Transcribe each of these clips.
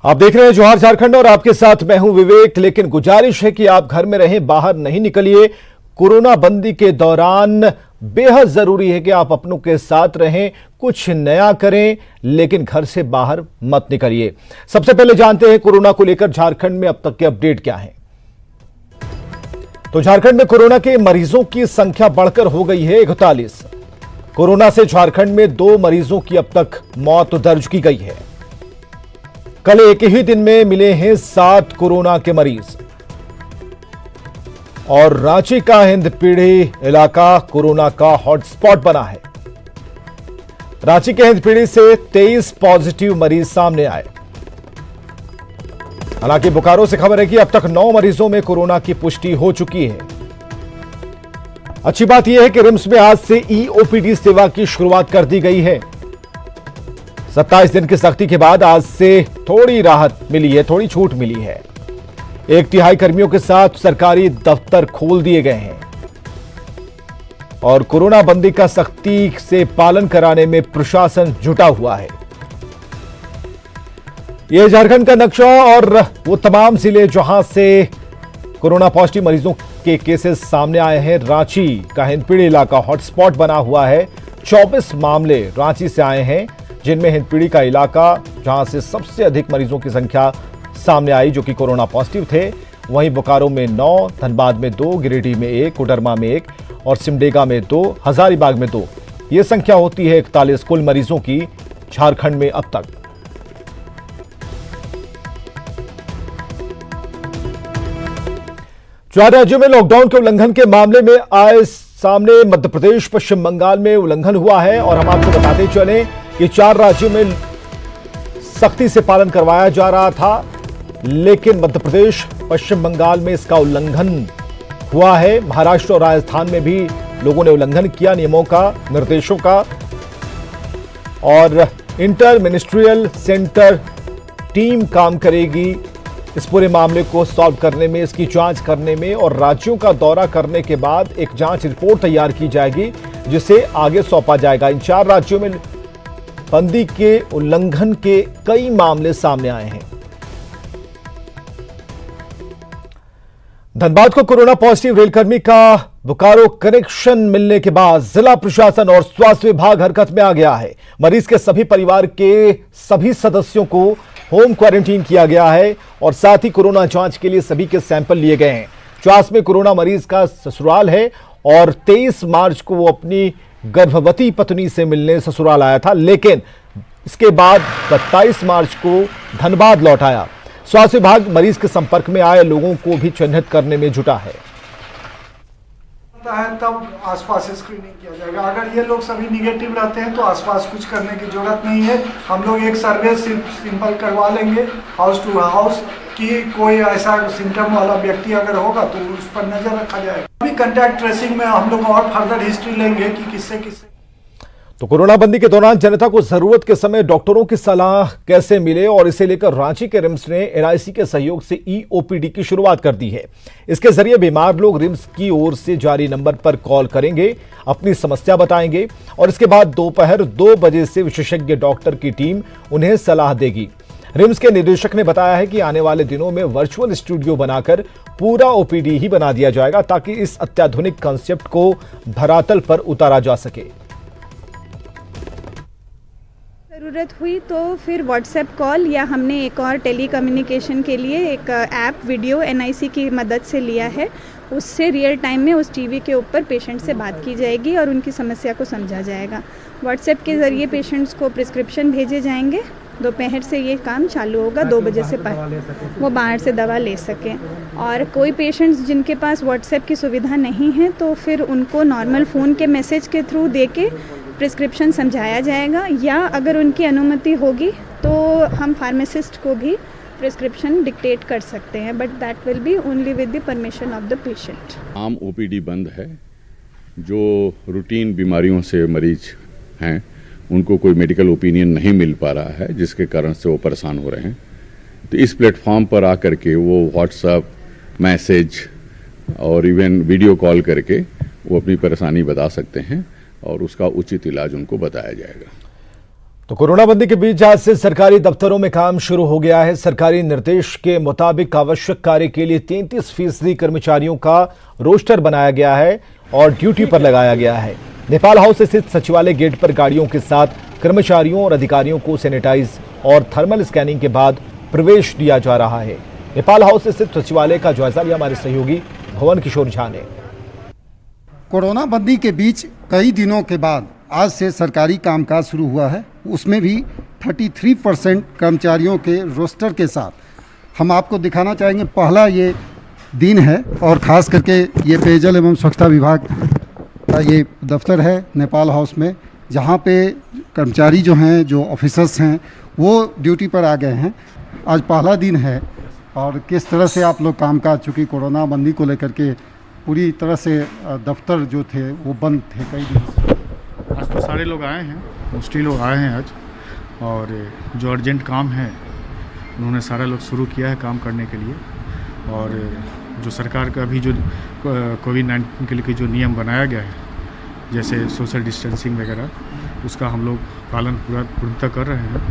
आप देख रहे हैं जोहार झारखंड और आपके साथ मैं हूं विवेक। लेकिन गुजारिश है कि आप घर में रहें, बाहर नहीं निकलिए। कोरोना बंदी के दौरान बेहद जरूरी है कि आप अपनों के साथ रहें, कुछ नया करें, लेकिन घर से बाहर मत निकलिए। सबसे पहले जानते हैं कोरोना को लेकर झारखंड में अब तक के अपडेट क्या है। तो झारखंड में कोरोना के मरीजों की संख्या बढ़कर हो गई है 41। कोरोना से झारखंड में 2 मरीजों की अब तक मौत दर्ज की गई है। कल एक ही दिन में मिले हैं 7 कोरोना के मरीज। और रांची का हिंदपीढ़ी इलाका कोरोना का हॉटस्पॉट बना है। रांची के हिंदपीढ़ी से 23 पॉजिटिव मरीज सामने आए। हालांकि बोकारो से खबर है कि अब तक 9 मरीजों में कोरोना की पुष्टि हो चुकी है। अच्छी बात यह है कि रिम्स में आज से ईओपीडी सेवा की शुरुआत कर दी गई है। 27 दिन की सख्ती के बाद आज से थोड़ी राहत मिली है, थोड़ी छूट मिली है। 1/3 कर्मियों के साथ सरकारी दफ्तर खोल दिए गए हैं और कोरोना बंदी का सख्ती से पालन कराने में प्रशासन जुटा हुआ है। यह झारखंड का नक्शा और वो तमाम जिले जहां से कोरोना पॉजिटिव मरीजों के केसेस सामने आए हैं। रांची का हिंदपीढ़ी इलाका हॉटस्पॉट बना हुआ है। 24 मामले रांची से आए हैं, जिनमें हिंदपीढ़ी का इलाका जहां से सबसे अधिक मरीजों की संख्या सामने आई जो कि कोरोना पॉजिटिव थे। वहीं बोकारो में 9, धनबाद में 2, गिरिडीह में 1, कोडरमा में 1 और सिमडेगा में 2, हजारीबाग में 2। यह संख्या होती है 41 कुल मरीजों की झारखंड में अब तक। चार राज्यों में लॉकडाउन के उल्लंघन के मामले में आए सामने मध्य प्रदेश, पश्चिम बंगाल में उल्लंघन हुआ है। और हम आपको बताते चले कि 4 राज्यों में सख्ती से पालन करवाया जा रहा था, लेकिन मध्य प्रदेश, पश्चिम बंगाल में इसका उल्लंघन हुआ है। महाराष्ट्र और राजस्थान में भी लोगों ने उल्लंघन किया नियमों का, निर्देशों का। और इंटर मिनिस्ट्रियल सेंटर टीम काम करेगी इस पूरे मामले को सॉल्व करने में, इसकी जांच करने में। और राज्यों का दौरा करने के बाद एक जांच रिपोर्ट तैयार की जाएगी जिसे आगे सौंपा जाएगा। इन 4 राज्यों में बंदी के उल्लंघन के कई मामले सामने आए हैं। धनबाद को कोरोना पॉजिटिव रेलकर्मी का बोकारो कनेक्शन मिलने के बाद जिला प्रशासन और स्वास्थ्य विभाग हरकत में आ गया है। मरीज के सभी परिवार के सभी सदस्यों को होम क्वारंटीन किया गया है और साथ ही कोरोना जांच के लिए सभी के सैंपल लिए गए हैं। 50 में कोरोना मरीज का ससुराल है और 23 मार्च को वो अपनी गर्भवती पत्नी से मिलने ससुराल आया था, लेकिन इसके बाद 27 मार्च को धनबाद लौट आया। स्वास्थ्य विभाग मरीज के संपर्क में आए लोगों को भी चिन्हित करने में जुटा है। तब आसपास स्क्रीनिंग किया जाएगा। अगर ये लोग सभी निगेटिव रहते हैं तो आसपास कुछ करने की जरूरत नहीं है। हम लोग एक सर्वे सिंपल करवा लेंगे हाउस टू हाउस कि कोई ऐसा सिम्टम वाला व्यक्ति अगर होगा तो उस पर नजर रखा जाएगा। अभी कॉन्टैक्ट ट्रेसिंग में हम लोग और फर्दर हिस्ट्री लेंगे कि किससे। तो कोरोना बंदी के दौरान जनता को जरूरत के समय डॉक्टरों की सलाह कैसे मिले, और इसे लेकर रांची के रिम्स ने एनआईसी के सहयोग से ईओपीडी की शुरुआत कर दी है। इसके जरिए बीमार लोग रिम्स की ओर से जारी नंबर पर कॉल करेंगे, अपनी समस्या बताएंगे और इसके बाद दोपहर 2 बजे से विशेषज्ञ डॉक्टर की टीम उन्हें सलाह देगी। रिम्स के निदेशक ने बताया है कि आने वाले दिनों में वर्चुअल स्टूडियो बनाकर पूरा ओपीडी ही बना दिया जाएगा ताकि इस अत्याधुनिक कॉन्सेप्ट को धरातल पर उतारा जा सके। ज़रूरत हुई तो फिर व्हाट्सएप कॉल या हमने एक और टेली कम्युनिकेशन के लिए एक ऐप वीडियो एनआईसी की मदद से लिया है। उससे रियल टाइम में उस टीवी के ऊपर पेशेंट से बात की जाएगी और उनकी समस्या को समझा जाएगा। व्हाट्सएप के ज़रिए पेशेंट्स को प्रिस्क्रिप्शन भेजे जाएंगे। दोपहर से ये काम चालू होगा, 2 बजे से पहले वो बाहर से दवा ले सकें। और कोई पेशेंट्स जिनके पास व्हाट्सएप की सुविधा नहीं है तो फिर उनको नॉर्मल फ़ोन के मैसेज के थ्रू दे के प्रिस्क्रिप्शन समझाया जाएगा, या अगर उनकी अनुमति होगी तो हम फार्मासिस्ट को भी प्रिस्क्रिप्शन डिक्टेट कर सकते हैं, but that will be only with the permission of the patient. आम ओपीडी बंद है। जो रूटीन बीमारियों से मरीज हैं उनको कोई मेडिकल ओपिनियन नहीं मिल पा रहा है, जिसके कारण से वो परेशान हो रहे हैं। तो इस प्लेटफॉर्म पर आकर के वो व्हाट्सएप मैसेज और इवन वीडियो कॉल करके वो अपनी परेशानी बता सकते हैं और उसका उचित इलाज उनको बताया जाएगा। तो कोरोना बंदी के बीच आज से सरकारी दफ्तरों में काम शुरू हो गया है। सरकारी निर्देश के मुताबिक आवश्यक कार्य के लिए 33% कर्मचारियों का रोस्टर बनाया गया है और ड्यूटी पर लगाया गया है। नेपाल हाउस स्थित सचिवालय गेट पर गाड़ियों के साथ कर्मचारियों और अधिकारियों को सैनिटाइज और थर्मल स्कैनिंग के बाद प्रवेश दिया जा रहा है। नेपाल हाउस स्थित सचिवालय का जायजा लिया हमारे सहयोगी भुवन किशोर झा ने। कोरोना बंदी के बीच कई दिनों के बाद आज से सरकारी कामकाज शुरू हुआ है, उसमें भी 33% कर्मचारियों के रोस्टर के साथ। हम आपको दिखाना चाहेंगे, पहला ये दिन है और ख़ास करके ये पेयजल एवं स्वच्छता विभाग का ये दफ्तर है नेपाल हाउस में, जहाँ पे कर्मचारी जो हैं, जो ऑफिसर्स हैं, वो ड्यूटी पर आ गए हैं। आज पहला दिन है और किस तरह से आप लोग कामकाज, चूँकि कोरोना बंदी को लेकर के पूरी तरह से दफ्तर जो थे वो बंद थे कई दिन से। आज तो सारे लोग आए हैं, मोस्टली लोग आए हैं आज, और जो अर्जेंट काम है उन्होंने सारा लोग शुरू किया है काम करने के लिए। और जो सरकार का अभी जो कोविड-19 के लिए जो नियम बनाया गया है, जैसे सोशल डिस्टेंसिंग वगैरह, उसका हम लोग पालन पूर्णतः कर रहे हैं।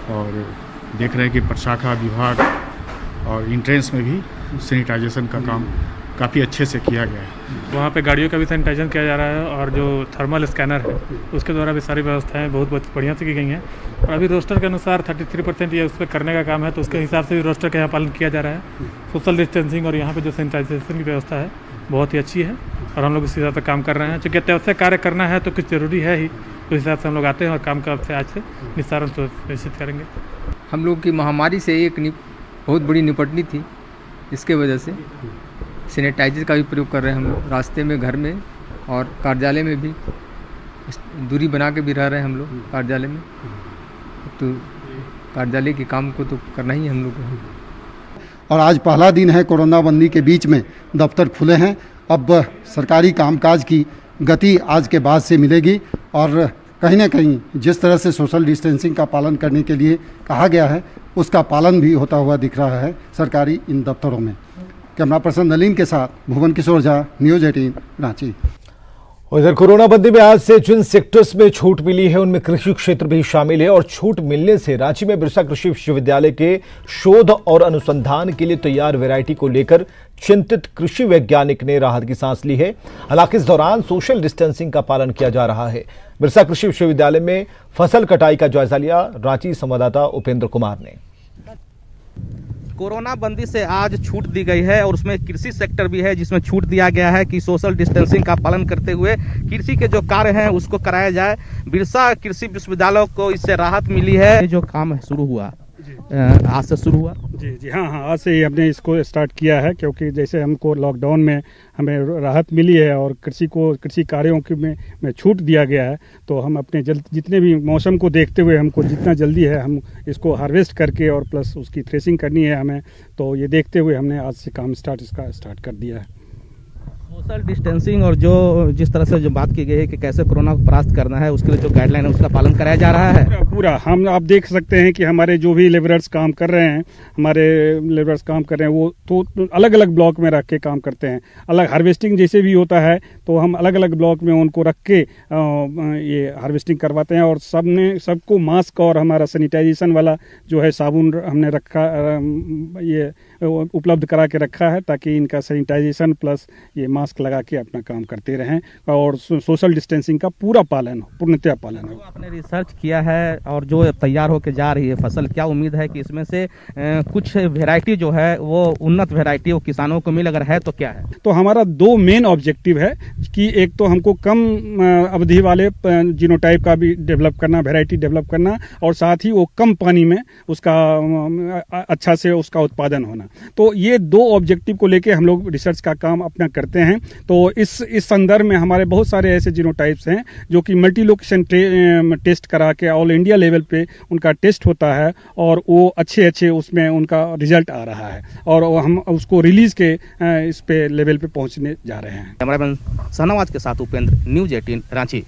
और देख रहे हैं कि प्रशाखा विभाग और इंट्रेंस में भी सैनिटाइजेशन का काम काफ़ी अच्छे से किया गया है। वहाँ पे गाड़ियों का भी सैनिटाइजेशन किया जा रहा है और जो थर्मल स्कैनर है उसके द्वारा भी सारी व्यवस्थाएं बहुत बढ़िया से की गई हैं। और अभी रोस्टर के अनुसार 33% ये उस पर करने का काम है, तो उसके हिसाब से भी रोस्टर का यहाँ पालन किया जा रहा है। सोशल डिस्टेंसिंग और यहाँ पे जो सैनिटाइजेशन की व्यवस्था है बहुत ही अच्छी है और हम लोग इस हिसाब से काम कर रहे हैं। चूँकि अत्यावश्यक कार्य करना है तो कुछ ज़रूरी है ही, उस हिसाब से हम लोग आते हैं और काम का आज से निस्तारण सुनिश्चित करेंगे। हम लोग की महामारी से एक बहुत बड़ी निपटनी थी, इसके वजह से सैनिटाइजर का भी प्रयोग कर रहे हैं हम लोग। रास्ते में, घर में और कार्यालय में भी दूरी बना के भी रह रहे हैं हम लोग कार्यालय में। तो कार्यालय के काम को तो करना ही है हम लोग को। और आज पहला दिन है कोरोना बंदी के बीच में दफ्तर खुले हैं। अब सरकारी कामकाज की गति आज के बाद से मिलेगी और कहीं ना कहीं जिस तरह से सोशल डिस्टेंसिंग का पालन करने के लिए कहा गया है, उसका पालन भी होता हुआ दिख रहा है सरकारी इन दफ्तरों में। कैमरा पर्सन नलीन के साथ भुवन किशोर झा, न्यूज़ 18 रांची। उधर कोरोना बंदी में आज से जिन सेक्टर्स में छूट मिली है उनमें कृषि क्षेत्र भी शामिल है और छूट मिलने से रांची में बिरसा कृषि विश्वविद्यालय के शोध और अनुसंधान के लिए तैयार वैरायटी को लेकर चिंतित कृषि वैज्ञानिक ने राहत की सांस ली है। हालांकि इस दौरान सोशल डिस्टेंसिंग का पालन किया जा रहा है। बिरसा कृषि विश्वविद्यालय में फसल कटाई का जायजा लिया रांची संवाददाता उपेंद्र कुमार ने। कोरोना बंदी से आज छूट दी गई है और उसमें कृषि सेक्टर भी है, जिसमें छूट दिया गया है कि सोशल डिस्टेंसिंग का पालन करते हुए कृषि के जो कार्य हैं उसको कराया जाए। बिरसा कृषि विश्वविद्यालय को इससे राहत मिली है। जो काम शुरू हुआ आज से शुरू हुआ। जी हाँ, आज से ही हमने इसको स्टार्ट किया है, क्योंकि जैसे हमको लॉकडाउन में हमें राहत मिली है और कृषि कार्यों में छूट दिया गया है, तो हम अपने जितने भी मौसम को देखते हुए हमको जितना जल्दी है हम इसको हार्वेस्ट करके और प्लस उसकी थ्रेसिंग करनी है हमें, तो ये देखते हुए हमने आज से काम स्टार्ट कर दिया है। सोशल डिस्टेंसिंग और जो जिस तरह से जो बात की गई है कि कैसे कोरोना को परास्त करना है, उसके लिए जो गाइडलाइन है उसका पालन कराया जा रहा है पूरा। हम आप देख सकते हैं कि हमारे जो भी लेबरर्स काम कर रहे हैं वो तो अलग अलग ब्लॉक में रख के काम करते हैं। अलग हार्वेस्टिंग जैसे भी होता है तो हम अलग अलग ब्लॉक में उनको रख के ये हार्वेस्टिंग करवाते हैं। और सबको मास्क और हमारा सैनिटाइजेशन वाला जो है साबुन हमने रखा, ये उपलब्ध करा के रखा है, ताकि इनका सैनिटाइजेशन प्लस ये मास्क लगा के अपना काम करते रहें और सोशल डिस्टेंसिंग का पूर्णतः पालन हो। आपने रिसर्च किया है और जो तैयार होकर जा रही है फसल, क्या उम्मीद है कि इसमें से कुछ वैरायटी जो है वो उन्नत वैरायटी वो किसानों को मिल? अगर है तो क्या है? तो हमारा 2 मेन ऑब्जेक्टिव है कि एक तो हमको कम अवधि वाले जीनोटाइप का भी डेवलप करना, वैरायटी डेवलप करना, और साथ ही वो कम पानी में उसका अच्छा से उसका उत्पादन होना। तो ये 2 ऑब्जेक्टिव को लेके हम लोग रिसर्च का काम अपना करते हैं। तो इस संदर्भ में हमारे बहुत सारे ऐसे जीनोटाइप्स हैं जो कि मल्टी लोकेशन टेस्ट करा के ऑल इंडिया लेवल पे उनका टेस्ट होता है और वो अच्छे उसमें उनका रिजल्ट आ रहा है और हम उसको रिलीज के इस पे लेवल पे पहुंचने जा रहे हैं। कैमरामैन सहनवाज के साथ उपेंद्र, न्यूज़ 18 रांची।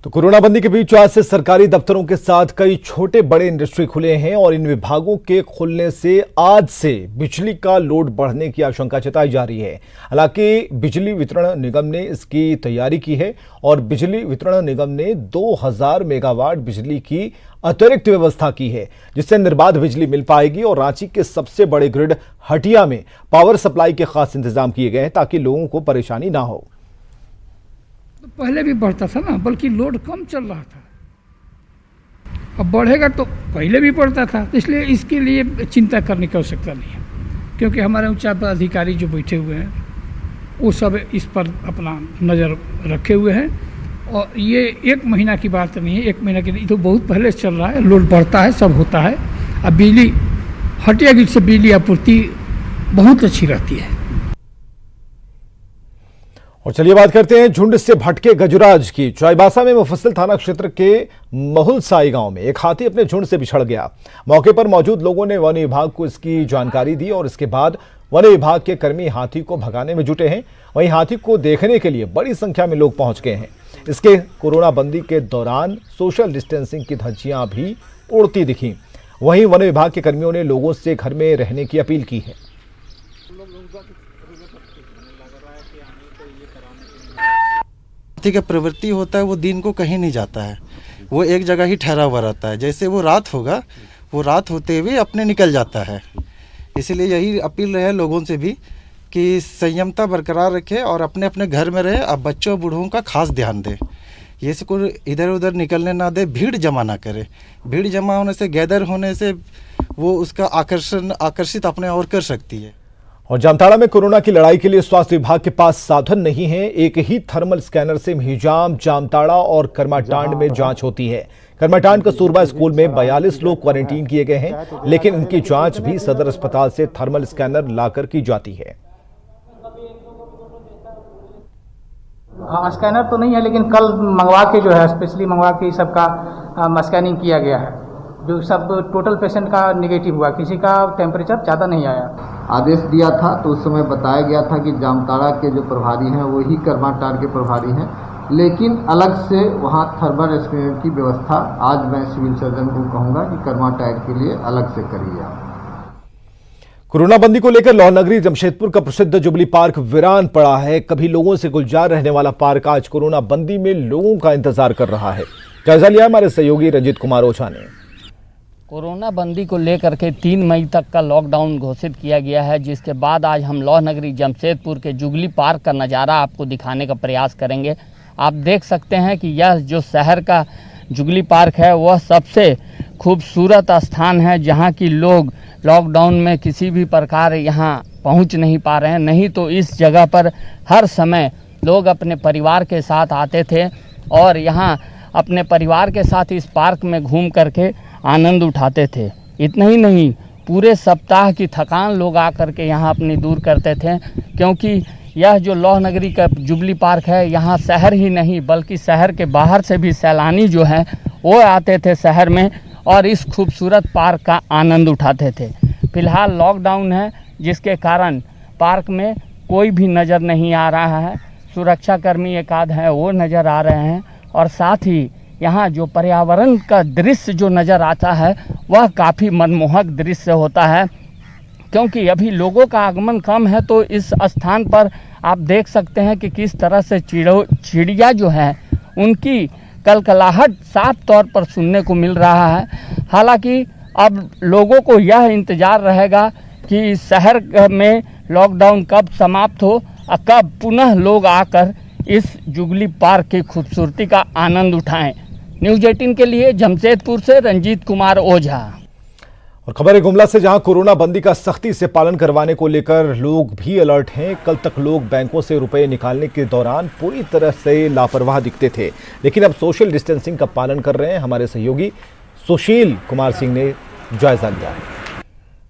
तो कोरोना बंदी के बीच आज से सरकारी दफ्तरों के साथ कई छोटे बड़े इंडस्ट्री खुले हैं और इन विभागों के खुलने से आज से बिजली का लोड बढ़ने की आशंका जताई जा रही है। हालांकि बिजली वितरण निगम ने इसकी तैयारी की है और बिजली वितरण निगम ने 2000 मेगावाट बिजली की अतिरिक्त व्यवस्था की है, जिससे निर्बाध बिजली मिल पाएगी और रांची के सबसे बड़े ग्रिड हटिया में पावर सप्लाई के खास इंतजाम किए गए हैं ताकि लोगों को परेशानी ना हो। तो पहले भी बढ़ता था ना, बल्कि लोड कम चल रहा था। अब बढ़ेगा तो पहले भी बढ़ता था, तो इसलिए इसके लिए चिंता करने की आवश्यकता नहीं है, क्योंकि हमारे उच्च अधिकारी जो बैठे हुए हैं वो सब इस पर अपना नज़र रखे हुए हैं। और ये 1 महीना की बात नहीं है, 1 महीना की नहीं, तो बहुत पहले से चल रहा है। लोड बढ़ता है, सब होता है। अब बिजली हटिया ग्रिड से बिजली आपूर्ति बहुत अच्छी रहती है। और चलिए बात करते हैं झुंड से भटके गजराज की। चाईबासा में मुफस्सिल थाना क्षेत्र के महुलसाई गांव में एक हाथी अपने झुंड से बिछड़ गया। मौके पर मौजूद लोगों ने वन विभाग को इसकी जानकारी दी और इसके बाद वन विभाग के कर्मी हाथी को भगाने में जुटे हैं। वहीं हाथी को देखने के लिए बड़ी संख्या में लोग पहुंच गए हैं। इसके कोरोना बंदी के दौरान सोशल डिस्टेंसिंग की धज्जियां भी उड़ती दिखी। वहीं वन विभाग के कर्मियों ने लोगों से घर में रहने की अपील की है। हाथी का प्रवृत्ति होता है, वो दिन को कहीं नहीं जाता है, वो एक जगह ही ठहरा हुआ रहता है। जैसे वो रात होगा, वो रात होते हुए अपने निकल जाता है। इसीलिए यही अपील रहे लोगों से भी कि संयमता बरकरार रखें और अपने अपने घर में रहे। अब बच्चों बूढ़ों का खास ध्यान दें, ये से कोई इधर उधर निकलने ना दे, भीड़ जमा ना करे। भीड़ जमा होने से, गैदर होने से वो उसका आकर्षित अपने और कर सकती है। और जामताड़ा में कोरोना की लड़ाई के लिए स्वास्थ्य विभाग के पास साधन नहीं है। एक ही थर्मल स्कैनर से हिजाम, जामताड़ा और करमाटांड में जांच होती है। करमाटांड कस्तूरबा स्कूल में 42 लोग क्वारंटीन किए गए हैं, लेकिन इनकी जांच भी सदर अस्पताल से थर्मल स्कैनर लाकर की जाती है। स्कैनर तो नहीं है, लेकिन कल मंगवा के जो है स्पेशली मंगवा के इस सब का स्कैनिंग किया गया है। जो सब टोटल पेशेंट का नेगेटिव हुआ, किसी का टेम्परेचर ज़्यादा नहीं आया। आदेश दिया था तो उस समय बताया गया था कि जामताड़ा के जो प्रभारी हैं वही करमाटांड के प्रभारी हैं, लेकिन अलग से वहाँ थर्मल स्कैनर की व्यवस्था आज मैं सिविल सर्जन को कहूँगा कि करमाटांड के लिए अलग से करिए। कोरोना बंदी को लेकर लाहौर नगरी जमशेदपुर का प्रसिद्ध जुबली पार्क वीरान पड़ा है। कभी लोगों से गुलजार रहने वाला पार्क आज कोरोना बंदी में लोगों का इंतजार कर रहा है। जायजा लिया हमारे सहयोगी रंजीत कुमार ओझा ने। कोरोना बंदी को लेकर के 3 मई तक का लॉकडाउन घोषित किया गया है, जिसके बाद आज हम लाहौर नगरी जमशेदपुर के जुबली पार्क का नज़ारा आपको दिखाने का प्रयास करेंगे। आप देख सकते हैं कि यह जो शहर का जुबली पार्क है वह सबसे खूबसूरत स्थान है, जहां की लोग लॉकडाउन में किसी भी प्रकार यहां पहुंच नहीं पा रहे हैं। नहीं तो इस जगह पर हर समय लोग अपने परिवार के साथ आते थे और यहां अपने परिवार के साथ इस पार्क में घूम करके आनंद उठाते थे। इतना ही नहीं, पूरे सप्ताह की थकान लोग आकर के यहाँ अपनी दूर करते थे, क्योंकि यह जो लाहौर नगरी का जुबली पार्क है, यहाँ शहर ही नहीं बल्कि शहर के बाहर से भी सैलानी जो है वो आते थे शहर में और इस खूबसूरत पार्क का आनंद उठाते थे। फिलहाल लॉकडाउन है, जिसके कारण पार्क में कोई भी नज़र नहीं आ रहा है। सुरक्षाकर्मी एक आध हैं वो नज़र आ रहे हैं और साथ ही यहाँ जो पर्यावरण का दृश्य जो नज़र आता है वह काफ़ी मनमोहक दृश्य होता है, क्योंकि अभी लोगों का आगमन कम है। तो इस स्थान पर आप देख सकते हैं कि किस तरह से चिड़िया जो है उनकी कलकलाहट साफ तौर पर सुनने को मिल रहा है। हालांकि अब लोगों को यह इंतज़ार रहेगा कि शहर में लॉकडाउन कब समाप्त हो और कब पुनः लोग आकर इस जुबली पार्क की खूबसूरती का आनंद उठाएं। न्यूज़ 18 के लिए जमशेदपुर से रंजीत कुमार ओझा। और खबर है गुमला से, जहां कोरोना बंदी का सख्ती से पालन करवाने को लेकर लोग भी अलर्ट हैं। कल तक लोग बैंकों से रुपए निकालने के दौरान पूरी तरह से लापरवाह दिखते थे, लेकिन अब सोशल डिस्टेंसिंग का पालन कर रहे हैं। हमारे सहयोगी सुशील कुमार सिंह ने जायजा लिया है।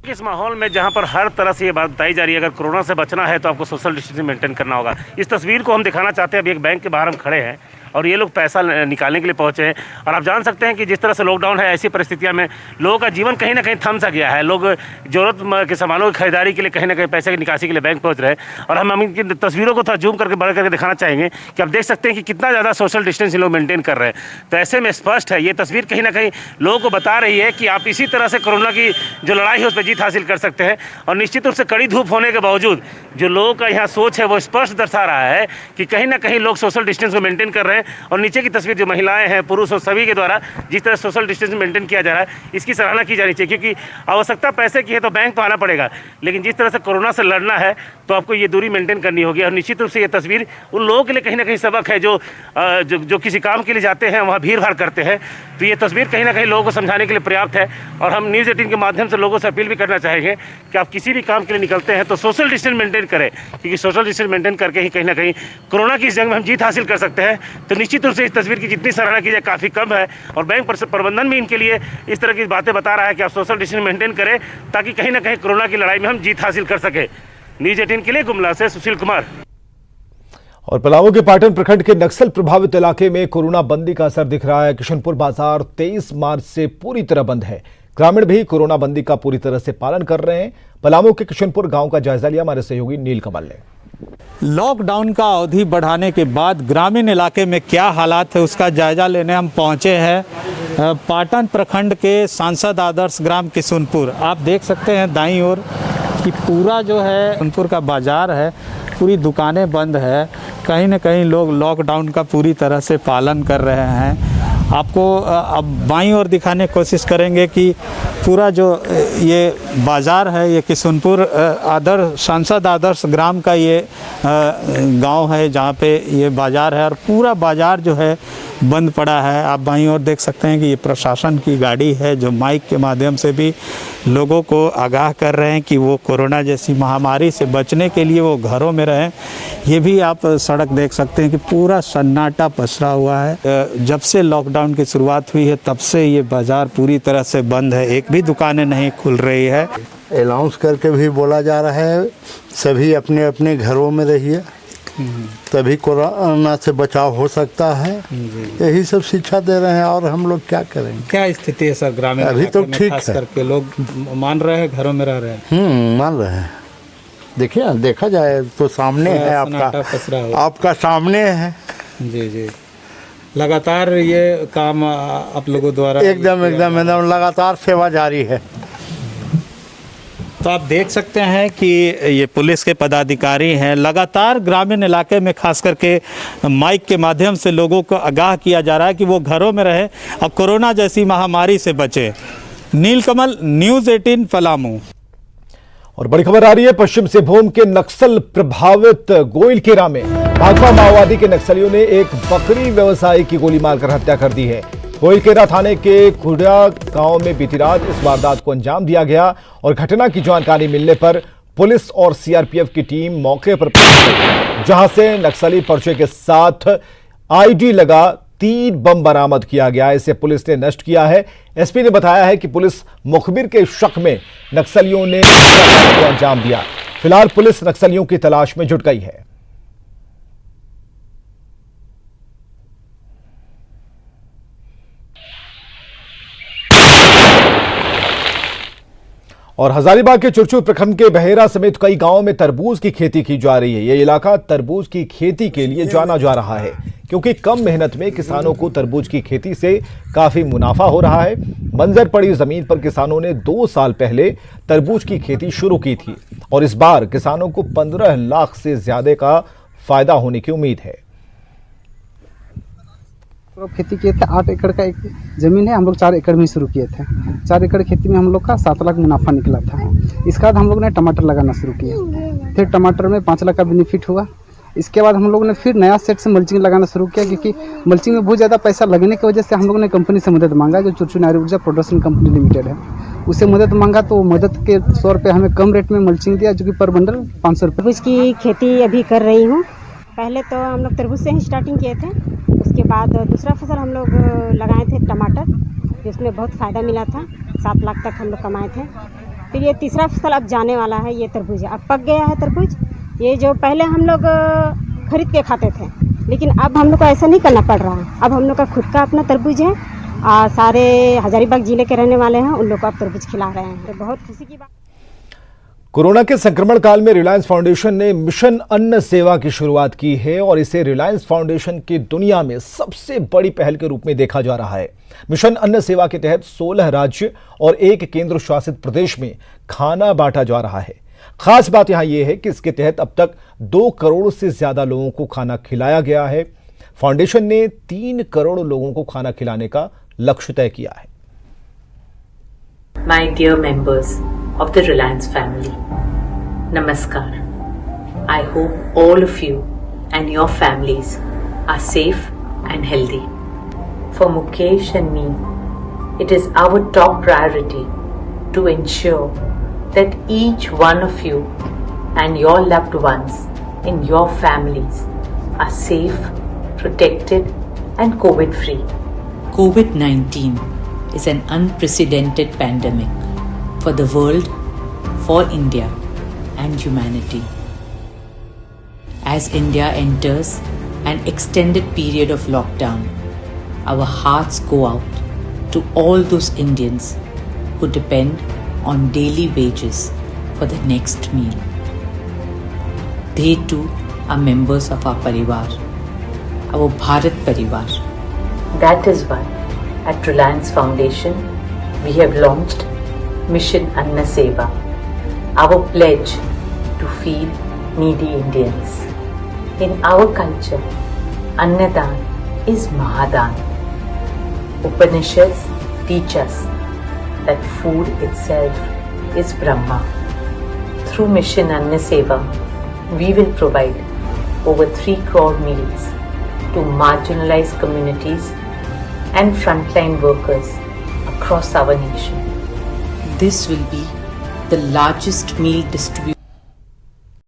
इस माहौल में जहां पर हर तरह से ये बात बताई जा रही है, अगर कोरोना से बचना है तो आपको सोशल डिस्टेंसिंग मेंटेन करना होगा। इस तस्वीर को हम दिखाना चाहते हैं। अभी एक बैंक के बाहर हम खड़े हैं और ये लोग पैसा निकालने के लिए पहुँचे हैं। और आप जान सकते हैं कि जिस तरह से लॉकडाउन है, ऐसी परिस्थितियों में लोगों का जीवन कहीं ना कहीं थम सा गया है। लोग जरूरत के सामानों की खरीदारी के लिए कहीं ना कहीं पैसे की निकासी के लिए बैंक पहुँच रहे हैं। और हम इनकी तस्वीरों को थोड़ा जूम करके बड़ा करके दिखाना चाहेंगे कि आप देख सकते हैं कि कितना ज़्यादा सोशल डिस्टेंस लोग मेंटेन कर रहे हैं। तो ऐसे में स्पष्ट है, ये तस्वीर कहीं ना कहीं लोगों को बता रही है कि आप इसी तरह से कोरोना की जो लड़ाई है उस पर जीत हासिल कर सकते हैं। और निश्चित रूप से कड़ी धूप होने के बावजूद जो लोगों का यहाँ सोच है वो स्पष्ट दर्शा रहा है कि कहीं ना कहीं लोग सोशल डिस्टेंस को मेंटेन कर रहे हैं। और नीचे की तस्वीर जो महिलाएं हैं, पुरुष और सभी के द्वारा जिस तरह सोशल डिस्टेंस मेंटेन किया जा रहा है, इसकी सराहना की जानी चाहिए। क्योंकि आवश्यकता पैसे की है तो बैंक तो आना पड़ेगा, लेकिन जिस तरह से कोरोना से लड़ना है तो आपको ये दूरी मेंटेन करनी होगी। और निश्चित रूप से ये तस्वीर उन लोगों के लिए कहीं ना कहीं सबक है जो किसी काम के लिए जाते हैं, वहाँ भीड़ भाड़ करते हैं। तो ये तस्वीर कहीं ना कहीं लोगों को समझाने के लिए पर्याप्त है। और हम न्यूज़ 18 के माध्यम से लोगों से अपील भी करना चाहेंगे कि आप किसी भी काम के लिए निकलते हैं तो सोशल डिस्टेंस मेंटेन करें, क्योंकि सोशल डिस्टेंस मेंटेन करके ही कहीं ना कहीं कोरोना की इस जंग में हम जीत हासिल कर सकते हैं। तो निश्चित रूप से इस तस्वीर की जितनी सराहना की जाए काफ़ी कम है। और बैंक प्रबंधन भी इनके लिए इस तरह की बातें बता रहा है कि आप सोशल डिस्टेंस मेंटेन करें ताकि कहीं ना कहीं कोरोना की लड़ाई में हम जीत हासिल कर सके। न्यूज़ 18 के लिए गुमला से सुशील कुमार। और पलामू के पाटन प्रखंड के नक्सल प्रभावित इलाके में कोरोना बंदी का असर दिख रहा है। किशनपुर बाजार 23 मार्च से पूरी तरह बंद है। ग्रामीण भी कोरोना बंदी का पूरी तरह से पालन कर रहे हैं। पलामू के किशनपुर गांव का जायजा लिया हमारे सहयोगी नील कमल ने। लॉकडाउन का अवधि बढ़ाने के बाद ग्रामीण इलाके में क्या हालात है उसका जायजा लेने हम पहुंचे हैं पाटन प्रखंड के सांसद आदर्श ग्राम किशनपुर। आप देख सकते हैं दाईं ओर कि पूरा जो है किशनपुर का बाजार है, पूरी दुकानें बंद है। कहीं न कहीं लोग लॉकडाउन का पूरी तरह से पालन कर रहे हैं। आपको अब बाईं ओर दिखाने की कोशिश करेंगे कि पूरा जो ये बाज़ार है, ये किशनपुर सांसद आदर्श ग्राम का ये गांव है जहाँ पे ये बाज़ार है और पूरा बाज़ार जो है बंद पड़ा है। आप बाईं ओर देख सकते हैं कि ये प्रशासन की गाड़ी है जो माइक के माध्यम से भी लोगों को आगाह कर रहे हैं कि वो कोरोना जैसी महामारी से बचने के लिए वो घरों में रहें। ये भी आप सड़क देख सकते हैं कि पूरा सन्नाटा पसरा हुआ है। जब से लॉकडाउन की शुरुआत हुई है तब से ये बाज़ार पूरी तरह से बंद है, एक भी दुकानें नहीं खुल रही है। अनाउंस करके भी बोला जा रहा है सभी अपने अपने घरों में रहिए, तभी कोरोना से बचाव हो सकता है। यही सब शिक्षा दे रहे हैं और हम लोग क्या करेंगे। क्या स्थिति है सर ग्रामीण अभी तो ठीक है, करके लोग मान रहे हैं, घरों में रह रहे हैं। मान रहे हैं। देखिए देखा जाए तो सामने है आपका सामने है। जी जी, लगातार ये काम आप लोगों द्वारा एकदम लगातार सेवा जारी है। तो आप देख सकते हैं कि ये पुलिस के पदाधिकारी हैं, लगातार ग्रामीण इलाके में खास करके माइक के माध्यम से लोगों को आगाह किया जा रहा है कि वो घरों में रहे और कोरोना जैसी महामारी से बचे। नीलकमल, न्यूज़ 18 पलामू। और बड़ी खबर आ रही है पश्चिम सिंहभूम के नक्सल प्रभावित गोइलकेरा में भाकपा माओवादी के नक्सलियों ने एक बकरी व्यवसायी की गोली मारकर हत्या कर दी है। गोइलकेरा थाने के खुड़ा गांव में बीती रात इस वारदात को अंजाम दिया गया और घटना की जानकारी मिलने पर पुलिस और सीआरपीएफ की टीम मौके पर पहुंची, जहां से नक्सली पर्चे के साथ आईडी लगा 3 बम बरामद किया गया। इसे पुलिस ने नष्ट किया है। एसपी ने बताया है कि पुलिस मुखबिर के शक में नक्सलियों ने अंजाम दिया। फिलहाल पुलिस नक्सलियों की तलाश में जुट गई है। और हजारीबाग के चुरचू प्रखंड के बहेरा समेत कई गांवों में तरबूज की खेती की जा रही है। यह इलाका तरबूज की खेती के लिए जाना जा रहा है क्योंकि कम मेहनत में किसानों को तरबूज की खेती से काफी मुनाफा हो रहा है। बंजर पड़ी जमीन पर किसानों ने 2 साल पहले तरबूज की खेती शुरू की थी और इस बार किसानों को 15 लाख से ज्यादा का फायदा होने की उम्मीद है। खेती किए थे 8 एकड़ का एक ज़मीन है, हम लोग 4 एकड़ में शुरू किए थे। 4 एकड़ खेती में हम लोग का 7 लाख मुनाफा निकला था। इसके बाद हम लोग ने टमाटर लगाना शुरू किया, फिर टमाटर में 5 लाख का बेनिफिट हुआ। इसके बाद हम लोग ने फिर नया सेट से मल्चिंग लगाना शुरू किया क्योंकि मल्चिंग में बहुत ज़्यादा पैसा लगने की वजह से हम लोग ने कंपनी से मदद मांगा, जो चुरचू नारी ऊर्जा प्रोडक्शन कंपनी लिमिटेड है, उससे मदद मांगा। तो मदद के तौर पर हमें कम रेट में मल्चिंग दिया, जो कि पर बंडल 500 रुपये। तरबूज की खेती अभी कर रही हूँ। पहले तो हम लोग तरबूज से ही स्टार्टिंग किए थे, उसके बाद दूसरा फसल हम लोग लगाए थे टमाटर, जिसमें बहुत फ़ायदा मिला था। 7 लाख तक हम लोग कमाए थे। फिर ये तीसरा फसल अब जाने वाला है, ये तरबूज है। अब पक गया है तरबूज। ये जो पहले हम लोग खरीद के खाते थे, लेकिन अब हम लोग को ऐसा नहीं करना पड़ रहा है। अब हम लोग का खुद का अपना तरबूज है और सारे हजारीबाग जिले के रहने वाले हैं, उन लोग को आप तरबूज खिला रहे हैं, तो बहुत खुशी की बात। कोरोना के संक्रमण काल में रिलायंस फाउंडेशन ने मिशन अन्न सेवा की शुरुआत की है और इसे रिलायंस फाउंडेशन की दुनिया में सबसे बड़ी पहल के रूप में देखा जा रहा है। मिशन अन्न सेवा के तहत 16 राज्य और 1 केंद्र शासित प्रदेश में खाना बांटा जा रहा है। खास बात यहां यह है कि इसके तहत अब तक 2 करोड़ से ज्यादा लोगों को खाना खिलाया गया है। फाउंडेशन ने 3 करोड़ लोगों को खाना खिलाने का लक्ष्य तय किया है। My dear members of the Reliance family, Namaskar. I hope all of you and your families are safe and healthy. For Mukesh and me, it is our top priority to ensure that each one of you and your loved ones in your families are safe, protected and COVID-free. COVID-19 is an unprecedented pandemic for the world, for India and humanity. As India enters an extended period of lockdown, our hearts go out to all those Indians who depend on daily wages for the next meal. They too are members of our Parivar, our Bharat Parivar. That is why at Reliance Foundation, we have launched Mission Anna Seva, our pledge to feed needy Indians. In our culture, Annadan is Mahadan. Upanishads teach us that food itself is Brahma. Through Mission Anna Seva, we will provide over 3 crore meals to marginalized communities and frontline workers across our nation. This will be the largest meal distribution